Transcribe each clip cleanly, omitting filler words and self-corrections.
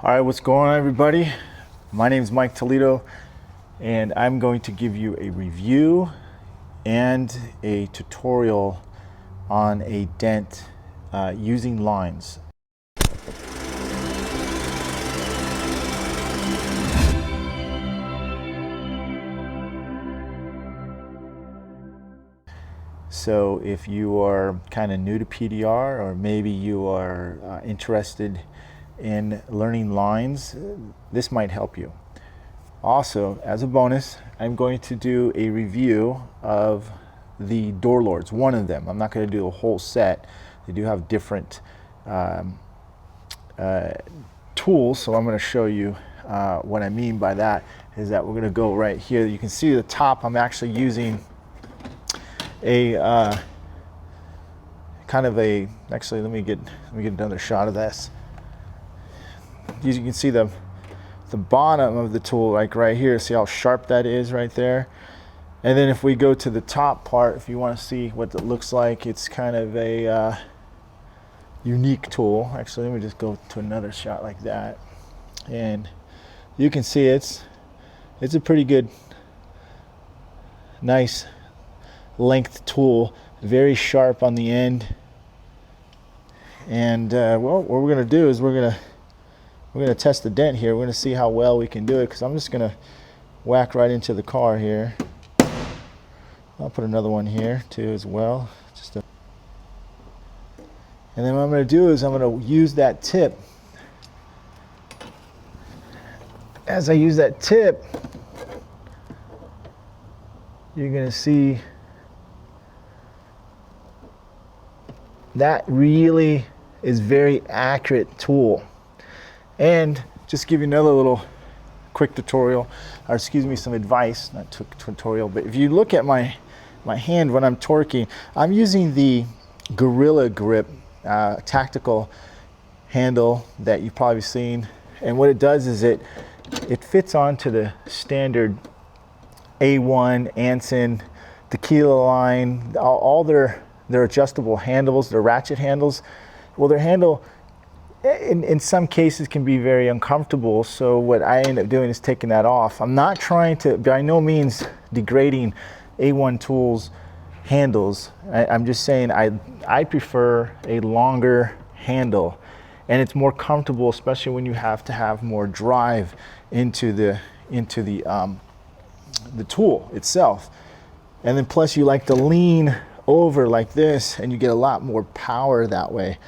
All right, what's going on, everybody? My name is Mike Toledo, and I'm going to give you a review and a tutorial on a dent using lines. So if you are kind of new to PDR, or maybe you are interested in learning lines, this might help you. Also, as a bonus, I'm going to do a review of the door lords, one of them. I'm not going to do a whole set. They do have different tools, so I'm going to show you what I mean by that is that we're going to go right here. You can see the top. I'm actually using a actually let me get another shot of this. You can see the bottom of the tool, like right here. See how sharp that is right there? And then if we go to the top part, if you want to see what it looks like, it's kind of a unique tool. Actually, let me just go to another shot like that, and you can see it's a pretty good, nice length tool, very sharp on the end. And well, what we're going to do is we're going to test the dent here. We're going to see how well we can do it, because I'm just going to whack right into the car here. I'll put another one here too as well. And then what I'm going to do is I'm going to use that tip. As I use that tip, you're going to see that really is very accurate tool. And just give you another little quick tutorial, or excuse me, some advice, not tutorial, but if you look at my hand when I'm torquing, I'm using the Gorilla Grip tactical handle that you've probably seen. And what it does is it fits onto the standard A1, Anson, Tequila line, all their adjustable handles, their ratchet handles. Well, their handle in some cases can be very uncomfortable, so what I end up doing is taking that off. I'm not trying to, by no means, degrading A1 tools handles. I'm just saying I prefer a longer handle, and it's more comfortable, especially when you have to have more drive into the tool itself. And then plus you like to lean over like this, and you get a lot more power that way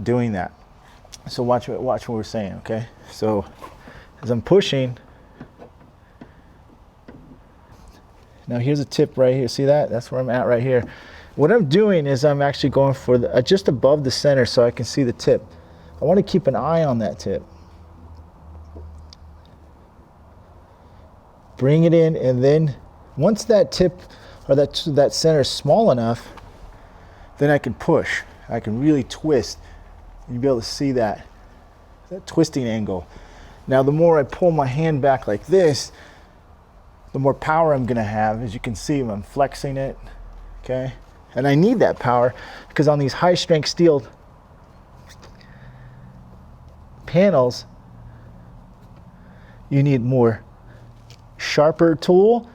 doing that. So watch what we're saying, okay? So as I'm pushing, now here's a tip right here. See that? That's where I'm at right here. What I'm doing is I'm actually going for just above the center so I can see the tip. I want to keep an eye on that tip. Bring it in, and then once that tip or that center is small enough, then I can push. I can really twist. You'll be able to see that twisting angle. Now the more I pull my hand back like this, the more power I'm going to have. As you can see, I'm flexing it, okay? And I need that power because on these high strength steel panels, you need more sharper tool,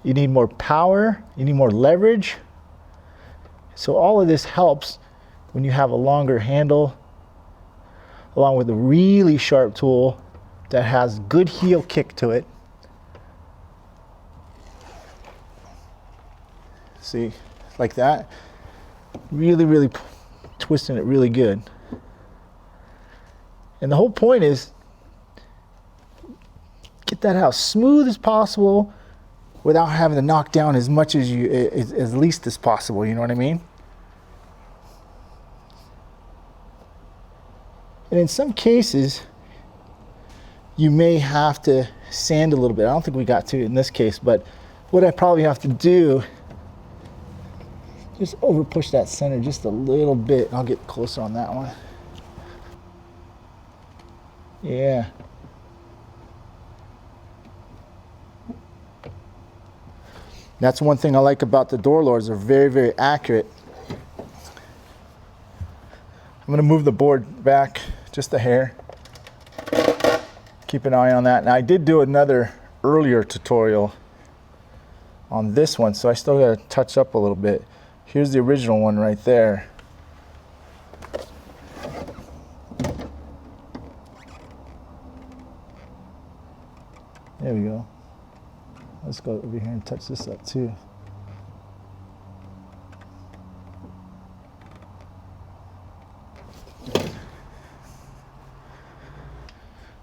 you need more power, you need more leverage. So all of this helps when you have a longer handle, along with a really sharp tool that has good heel kick to it. See, like that. Really twisting it really good. And the whole point is get that out smooth as possible without having to knock down as much as least as possible, you know what I mean? And in some cases, you may have to sand a little bit. I don't think we got to in this case, but what I probably have to do, just over push that center just a little bit. I'll get closer on that one. Yeah. That's one thing I like about the door lords. They're very accurate. I'm going to move the board back just a hair. keep an eye on that. Now I did do another earlier tutorial on this one, so I still got to touch up a little bit. Here's the original one right there. There we go. Let's go over here and touch this up too.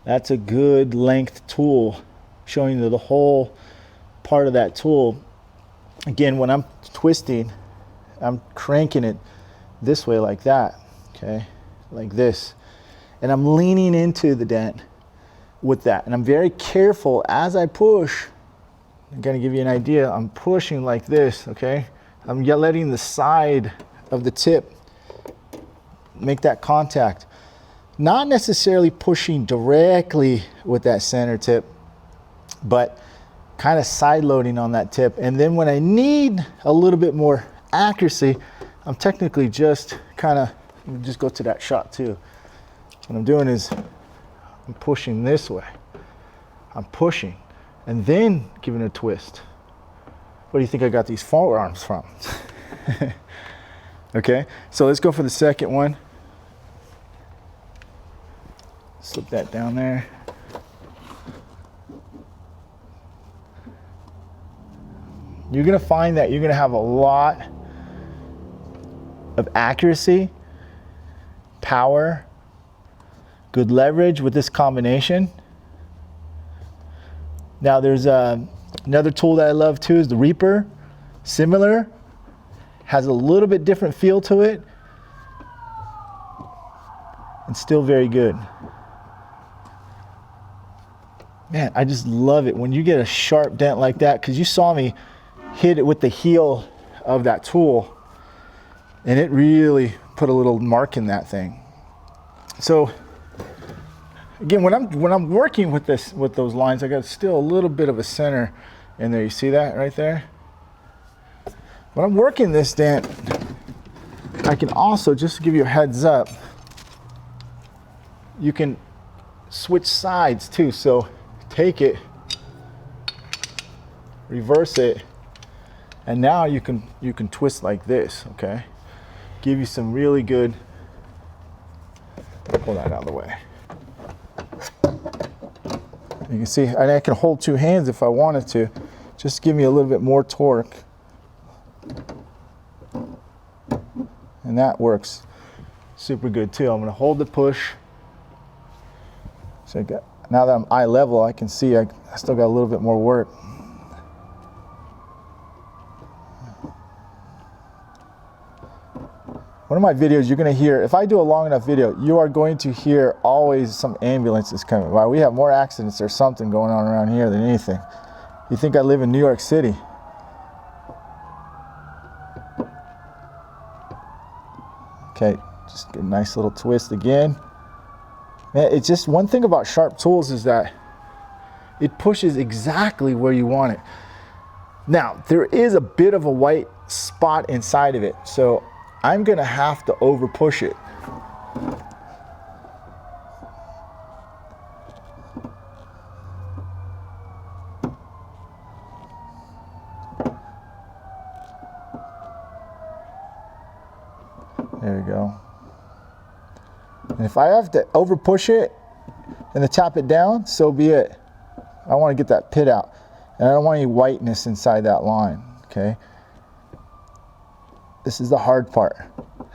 That's a good length tool, showing you the whole part of that tool. Again, when I'm twisting, I'm cranking it this way like that, okay, like this. And I'm leaning into the dent with that. And I'm very careful as I push. I'm gonna give you an idea. I'm pushing like this, okay? I'm letting the side of the tip make that contact. Not necessarily pushing directly with that center tip, but kind of side loading on that tip. And then when I need a little bit more accuracy, I'm technically just kind of, just go to that shot too. What I'm doing is I'm pushing this way. I'm pushing and then giving a twist. Where do you think I got these forearms from? Okay, so let's go for the second one. Slip that down there. You're gonna find that you're gonna have a lot of accuracy, power, good leverage with this combination. Now there's another tool that I love too, is the Reaper. Similar, has a little bit different feel to it, and still very good. Man, I just love it when you get a sharp dent like that, because you saw me hit it with the heel of that tool, and it really put a little mark in that thing. So again, when I'm working with this, with those lines, I got still a little bit of a center in there. You see that right there? When I'm working this dent, I can also, just to give you a heads up, you can switch sides too. So take it, reverse it, and now you can twist like this, okay? Give you some really good, pull that out of the way. You can see, and I can hold two hands if I wanted to, just give me a little bit more torque. And that works super good too. I'm gonna hold the push. So now that I'm eye level, I can see I still got a little bit more work. One of my videos, you're gonna hear, if I do a long enough video, you are going to hear always some ambulances coming by. We have more accidents or something going on around here than anything. You think I live in New York City? Okay, just get a nice little twist again. Man, it's just one thing about sharp tools is that it pushes exactly where you want it. Now, there is a bit of a white spot inside of it, so I'm gonna have to over push it. There we go. And if I have to over push it and then tap it down, so be it. I want to get that pit out, and I don't want any whiteness inside that line, okay? This is the hard part.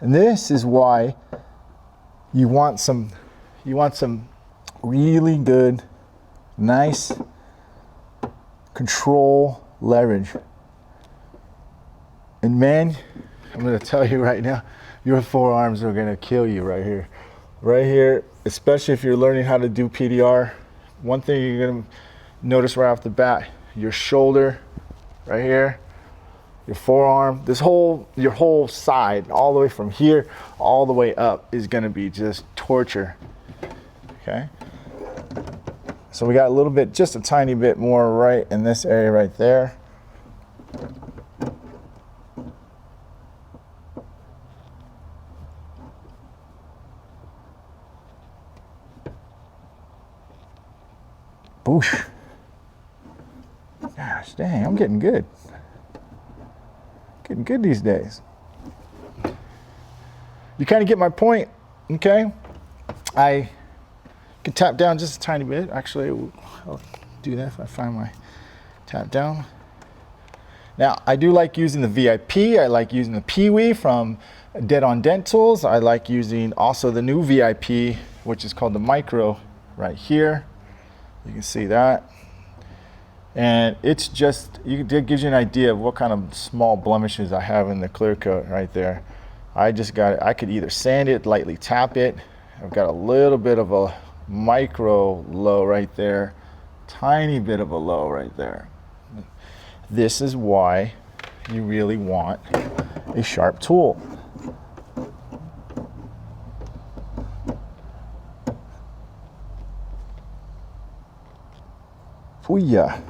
And this is why you want some really good, nice control leverage. And man, I'm gonna tell you right now, your forearms are gonna kill you right here. Right here, especially if you're learning how to do PDR. One thing you're gonna notice right off the bat, your shoulder right here, your forearm, your whole side, all the way from here, all the way up is gonna be just torture, okay? So we got a little bit, just a tiny bit more right in this area right there. Boosh. Gosh dang, I'm getting good. Getting good these days. You kind of get my point, okay? I can tap down just a tiny bit. Actually, I'll do that if I find my tap down. Now, I do like using the VIP. I like using the Pee-wee from Dent Tools. I like using also the new VIP, which is called the Micro right here. You can see that. And it's just, it gives you an idea of what kind of small blemishes I have in the clear coat right there. I just got it. I could either sand it, lightly tap it. I've got a little bit of a micro low right there. Tiny bit of a low right there. This is why you really want a sharp tool. Fooya.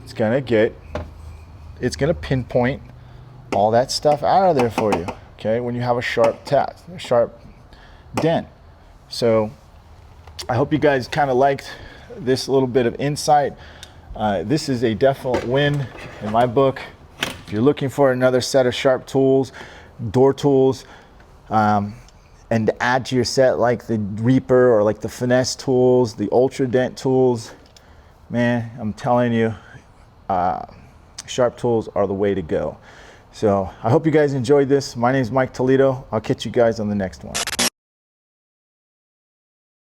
It's gonna pinpoint all that stuff out of there for you, okay, when you have a sharp tap, a sharp dent. So I hope you guys kind of liked this little bit of insight. This is a definite win in my book. If you're looking for another set of sharp tools, door tools, and to add to your set like the Reaper or like the Finesse tools, the Ultra Dent tools, man, I'm telling you, sharp tools are the way to go. So I hope you guys enjoyed this. My name is Mike Toledo. I'll catch you guys on the next one.